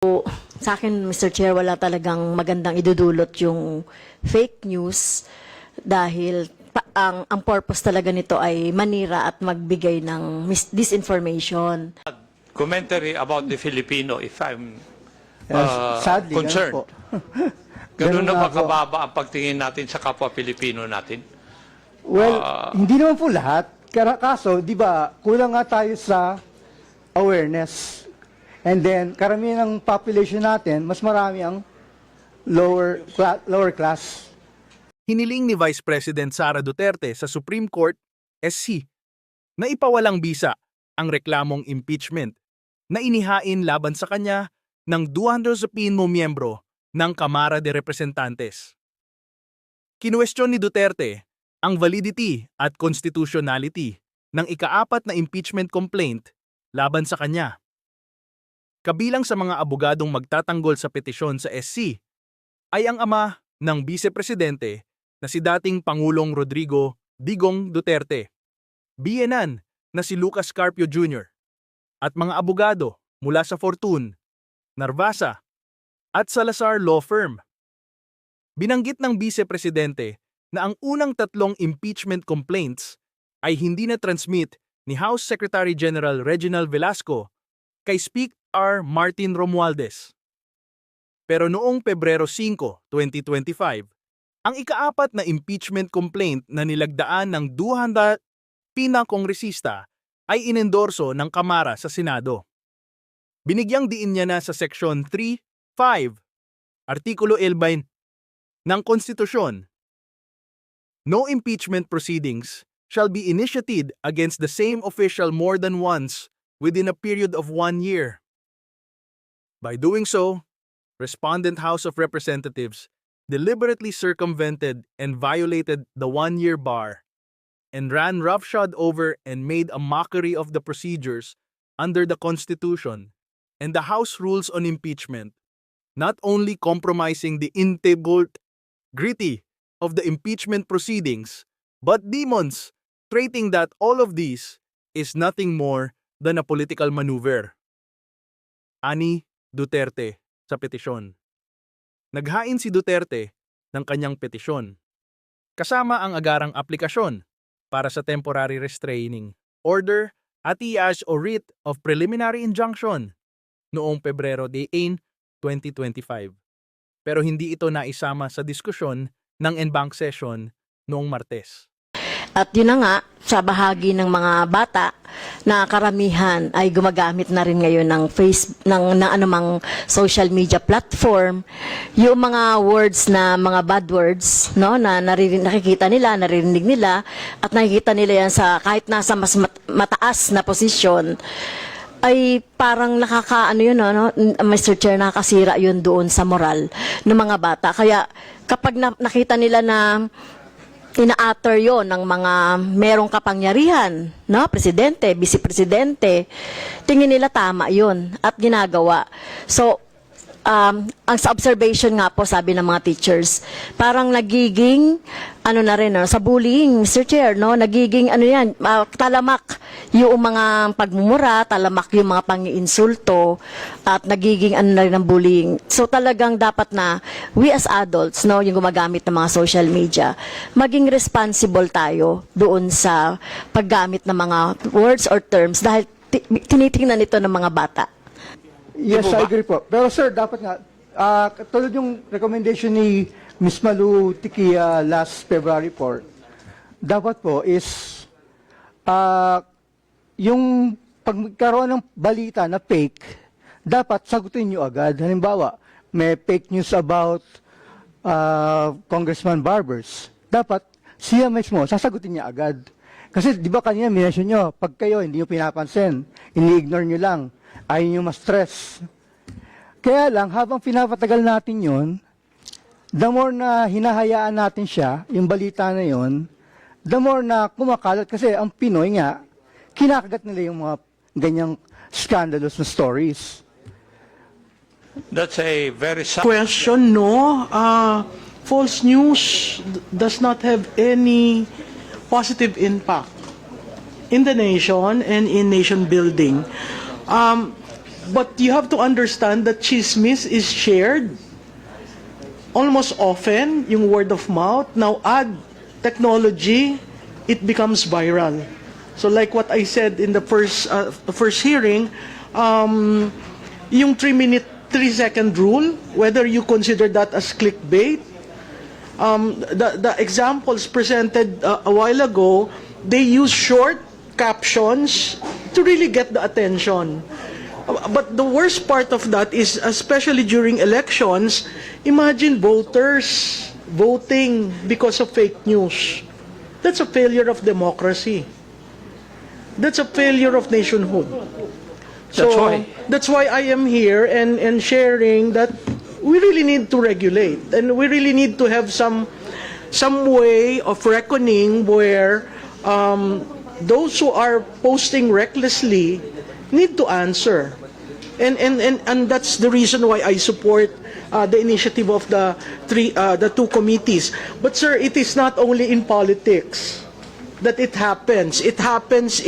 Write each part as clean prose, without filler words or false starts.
Sa akin, Mr. Chair, wala talagang magandang idudulot yung fake news dahil ang purpose talaga nito ay manira at magbigay ng disinformation. Commentary about the Filipino, if I'm Sadly, concerned. ganun po. Ganun Ganun na nga ba kababa ang pagtingin natin sa kapwa Pilipino natin? Well, hindi naman po lahat. Kaso, di ba, kulang nga tayo sa awareness. And then, karamihan ng population natin, mas marami ang lower class. Hiniling ni Vice President Sara Duterte sa Supreme Court, SC, na ipawalang bisa ang reklamong impeachment na inihain laban sa kanya ng 210 miyembro ng Kamara de Representantes. Kinuwestiyon ni Duterte ang validity at constitutionality ng ika-4 na impeachment complaint laban sa kanya. Kabilang sa mga abogadong magtatanggol sa petisyon sa SC ay ang ama ng Vice-Presidente na si dating Pangulong Rodrigo Digong Duterte, biyenan na si Lucas Carpio Jr., at mga abogado mula sa Fortune, Narvasa, at Salazar Law Firm. Binanggit ng Vice-Presidente na ang unang 3 impeachment complaints ay hindi na-transmit ni House Secretary General Reginald Velasco kay Speaker Martin Romualdez. Pero noong Pebrero 5, 2025, ang ika-4 na impeachment complaint na nilagdaan ng 200 pinakongresista ay inendorso ng Kamara sa Senado. Binigyang diin niya na sa Section 3.5, Artikulo 11 ng Konstitusyon, no impeachment proceedings shall be initiated against the same official more than once within a period of 1 year. By doing so, Respondent House of Representatives deliberately circumvented and violated the 1-year bar and ran roughshod over and made a mockery of the procedures under the Constitution and the House rules on impeachment, not only compromising the integrity of the impeachment proceedings, but demonstrating that all of these is nothing more than a political maneuver. Ani Duterte sa petisyon. Naghain si Duterte ng kanyang petisyon, kasama ang agarang aplikasyon para sa temporary restraining order at IAS o writ of preliminary injunction noong Pebrero 18, 2025. Pero hindi ito naisama sa diskusyon ng en banc session noong Martes. At yun na nga, sa bahagi ng mga bata na karamihan ay gumagamit na rin ngayon ng anumang social media platform, yung mga words na mga bad words, no, na nakikita nila, naririnig nila, at nakikita nila yan sa kahit nasa mas mataas na posisyon, ay parang Mr. Chair, nakakasira yun doon sa moral ng mga bata. Kaya kapag nakita nila na ina-utter yon ng mga merong kapangyarihan, no? Presidente, vice-presidente, tingin nila tama yon at ginagawa. So, ang sa observation nga po, sabi ng mga teachers, parang nagiging, sa bullying, Mr. Chair, no? Nagiging, talamak yung mga pagmumura, talamak yung mga pang-iinsulto, at nagiging, na rin ang bullying. So, talagang dapat na, we as adults, no, yung gumagamit ng mga social media, maging responsible tayo doon sa paggamit ng mga words or terms dahil tinitingnan ito ng mga bata. Yes, I agree po. Pero sir, dapat nga, tulad yung recommendation ni Ms. Malu Tikia last February 4, dapat po is, yung pagkaroon ng balita na fake, dapat sagutin nyo agad. Halimbawa, may fake news about Congressman Barbers. Dapat siya mismo, sasagutin niya agad. Kasi di ba kanina minention nyo, pag kayo hindi nyo pinapansin, ini-ignore nyo lang, ayaw nyo ma-stress. Kaya lang, habang pinapatagal natin yon, the more na hinahayaan natin siya, yung balita na yon, the more na kumakalat. Kasi ang Pinoy nga, kinakagat nila yung mga ganyang scandalous na stories. That's a very Question, no. False news does not have any positive impact in the nation and in nation building. But you have to understand that chismis is shared almost often, yung word of mouth. Now add technology, it becomes viral. So like what I said in the first hearing, yung 3-second rule, whether you consider that as clickbait, the examples presented a while ago, they use short captions to really get the attention. But the worst part of that is, especially during elections, imagine voters voting because of fake news. That's a failure of democracy. That's a failure of nationhood. That's why I am here and sharing that we really need to regulate, and we really need to have some way of reckoning where those who are posting recklessly need to answer. And that's the reason why I support the initiative of the two committees. But sir, it is not only in politics that it happens. It happens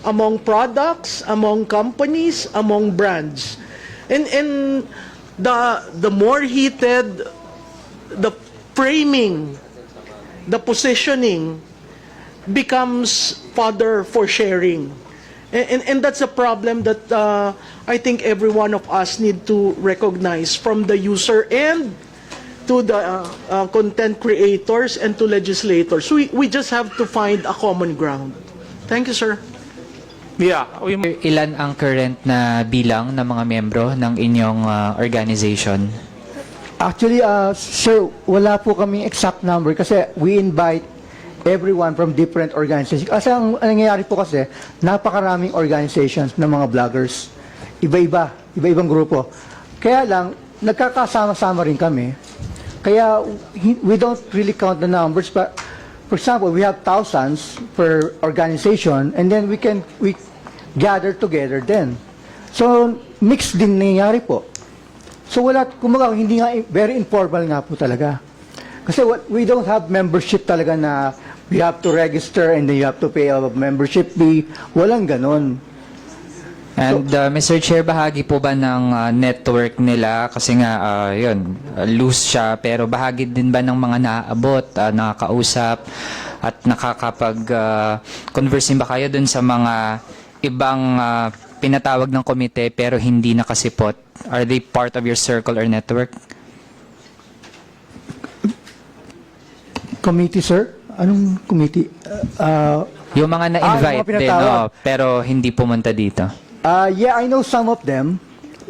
among products, among companies, among brands. And the more heated the framing, the positioning becomes fodder for sharing. And that's a problem that I think every one of us need to recognize, from the user and to the content creators and to legislators. We just have to find a common ground. Thank you, sir. Yeah, Ilan ang current na bilang ng mga membro ng inyong organization? Actually, sir, wala po kaming exact number kasi we invite everyone from different organizations. Kasi ang nangyayari po kasi, napakaraming organizations ng mga vloggers. Iba-ibang grupo. Kaya lang, nagkakasama-sama rin kami. Kaya we don't really count the numbers, but for example, we have thousands per organization, and then we gather together then. So, mixed din nangyayari po. So, kumbaga, hindi nga, very informal nga po talaga. Kasi we don't have membership talaga na we have to register and then you have to pay a membership fee. Walang ganon. And Mr. Chair, bahagi po ba ng network nila? Kasi nga, yun, loose siya, pero bahagi din ba ng mga naaabot, nakakausap, at nakakapag-conversing ba kayo dun sa mga ibang pinatawag ng komite pero hindi nakasipot? Are they part of your circle or network? Committee, sir? Anong committee? Yung mga na-invite yung mga din, pinatawag. pero hindi pumunta dito. Yeah, I know some of them.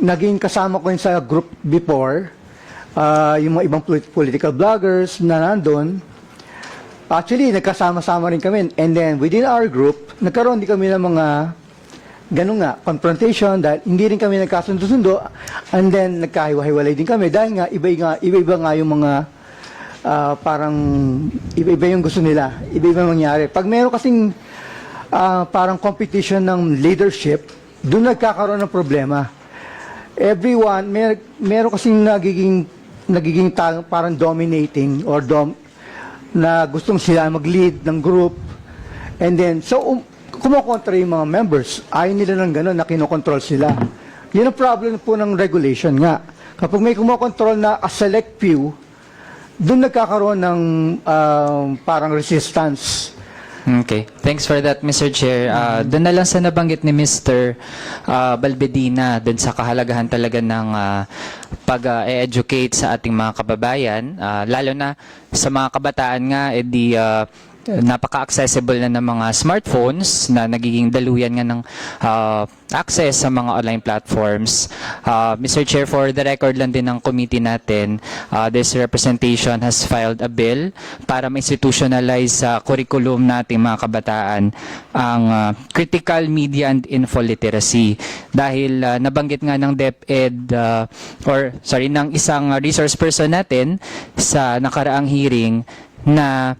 Naging kasama ko yun sa group before. Yung mga ibang political bloggers na nandun. Actually, nagkasama-sama rin kami. And then, within our group, nagkaroon din kami ng mga confrontation dahil hindi rin kami nagkasundo-sundo. And then, nagkahiwa-hiwalay din kami dahil nga, iba-iba nga yung mga parang iba-iba yung gusto nila. Iba-iba mangyari. Pag meron kasing parang competition ng leadership, doon nagkakaroon ng problema. Everyone, meron kasing nagiging parang dominating or na gustong sila mag-lead ng group. And then, so kumukontra yung mga members. Ayaw nila ng gano'n na kinokontrol sila. Yun ang problem po ng regulation nga. Kapag may kumukontrol na a select few, doon nagkakaroon ng parang resistance. Okay. Thanks for that, Mr. Chair. Doon na lang sa nabanggit ni Mr. Balbedina, doon sa kahalagahan talaga ng pag-educate sa ating mga kababayan, lalo na sa mga kabataan nga, napaka-accessible na ng mga smartphones na nagiging daluyan nga ng access sa mga online platforms. Mr. Chair, for the record lang din ng committee natin, this representation has filed a bill para ma-institutionalize sa curriculum nating mga kabataan ang critical media and info literacy. Dahil nabanggit nga ng DepEd, ng isang resource person natin sa nakaraang hearing na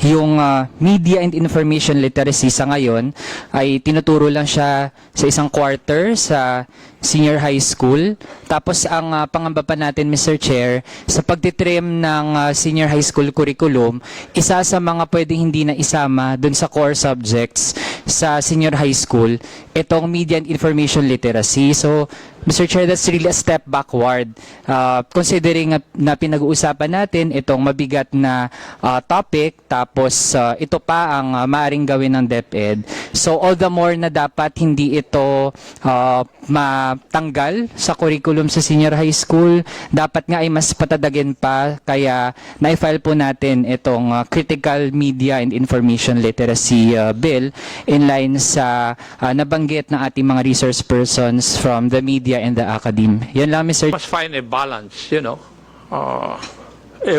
yung media and information literacy sa ngayon ay tinuturo lang siya sa isang quarter sa senior high school. Tapos ang pangamba pa natin, Mr. Chair, sa pagtitrim ng senior high school curriculum, isa sa mga pwedeng hindi na isama dun sa core subjects sa senior high school itong media and information literacy. So, Mr. Chair, that's really a step backward. Considering na pinag-uusapan natin itong mabigat na topic, tapos ito pa ang maaring gawin ng DepEd. So, all the more na dapat hindi ito matanggal sa curriculum sa senior high school. Dapat nga ay mas patadagin pa, kaya na-file po natin itong Critical Media and Information Literacy Bill in line sa nabanggit ng ating mga resource persons from the media and the academe. Yan lang, Mr. Must find a balance, a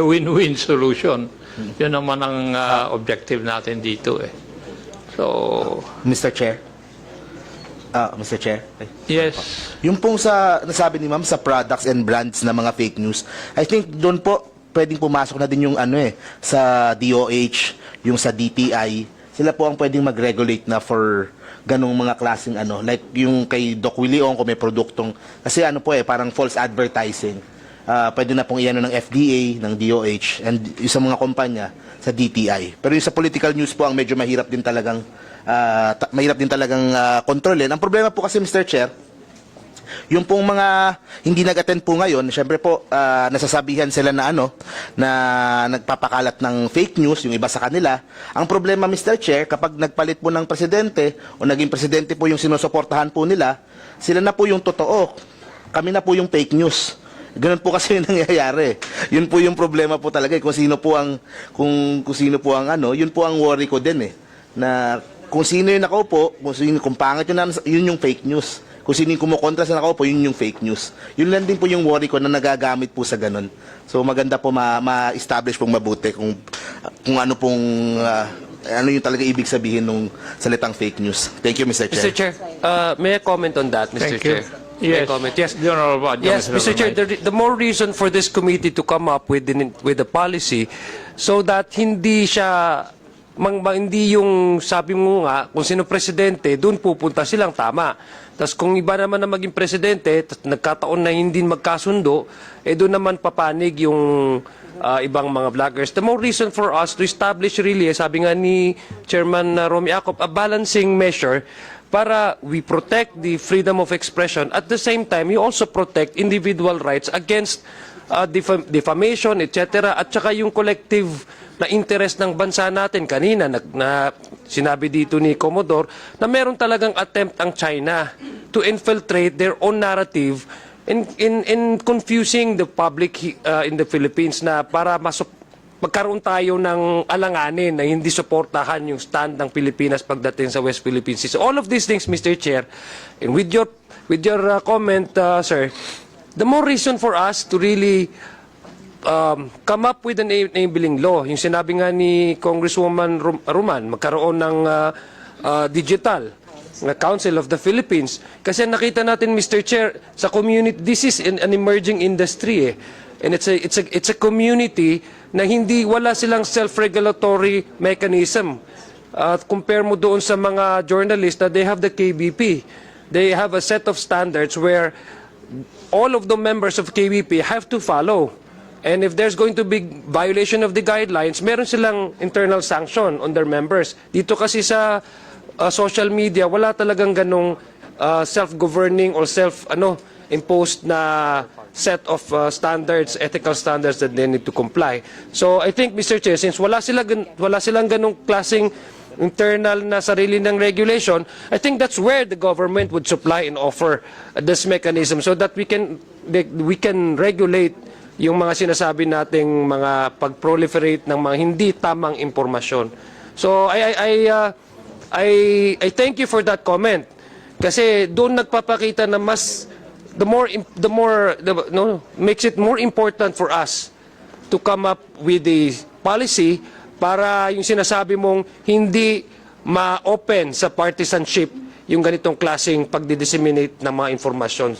win-win solution. Yun naman ang objective natin dito eh. So, Mr. Chair. Mr. Chair. yes. Yung pong sa nasabi ni Ma'am sa products and brands na mga fake news, I think doon po pwedeng pumasok na din yung sa DOH, yung sa DTI. Sila po ang pwedeng mag-regulate na for ganong mga klaseng like yung kay Doc Willie Ong kung may produktong, kasi parang false advertising. Pwede na pong iyan ng FDA, ng DOH, and yung sa mga kumpanya sa DTI. Pero yung sa political news po ang medyo mahirap din talagang kontrolin. Ang problema po kasi, Mr. Chair, yung pong mga hindi nag-attend po ngayon, syempre po nasasabihan sila na na nagpapakalat ng fake news, yung iba sa kanila. Ang problema, Mr. Chair, kapag nagpalit po ng presidente o naging presidente po yung sinusuportahan po nila, sila na po yung totoo. Kami na po yung fake news. Ganun po kasi yung nangyayari. Yun po yung problema po talaga. Kung sino po ang yun po ang worry ko din na kung sino yung nakaupo, kung pangit yun yung fake news. Kung sino yung kumukontra sa nakaupo, yun yung fake news. Yun lang din po yung worry ko na nagagamit po sa ganun. So maganda po ma-establish pong mabuti kung ano yung talaga ibig sabihin ng salitang fake news. Thank you, Mr. Chair. Mr. Chair, may I comment on that, Mr. Thank you. Chair? May I Yes. comment? Yes. The Honorable Adjunct Yes, Mr. Chair, Romay. the more reason for this committee to come up with the policy so that hindi siya hindi yung sabi mo nga kung sino presidente, doon pupunta silang tama. Tapos kung iba naman na maging presidente, nagkataon na hindi magkasundo, doon naman papanig yung ibang mga vloggers. The more reason for us to establish really, sabi nga ni Chairman Romy Acop, a balancing measure para we protect the freedom of expression. At the same time, you also protect individual rights against defamation, etc. At saka yung collective na interest ng bansa natin. Kanina, na sinabi dito ni Commodore, na meron talagang attempt ang China to infiltrate their own narrative in confusing the public in the Philippines na para magkaroon tayo ng alanganin na hindi suportahan yung stand ng Pilipinas pagdating sa West Philippine Sea. So all of these things, Mr. Chair, and with your comment, sir, the more reason for us to really come up with an enabling law. Yung sinabi nga ni Congresswoman Roman, magkaroon ng digital Council of the Philippines. Kasi nakita natin, Mr. Chair, sa community, this is an emerging industry and it's a community na wala silang self-regulatory mechanism. Compare mo doon sa mga journalists na they have the KBP. They have a set of standards where all of the members of KBP have to follow. And if there's going to be violation of the guidelines, meron silang internal sanction on their members. Dito kasi sa social media, wala talagang ganong self-governing or imposed na set of standards, ethical standards that they need to comply. So I think, Mr. Chair, since wala silang ganong klaseng internal na sarili ng regulation, I think that's where the government would supply and offer this mechanism so that we can regulate yung mga sinasabi nating mga pag-proliferate ng mga hindi tamang impormasyon. So I thank you for that comment kasi doon nagpapakita na makes it more important for us to come up with the policy para yung sinasabi mong hindi ma-open sa partisanship yung ganitong klaseng pagdi-disseminate ng mga informasyon.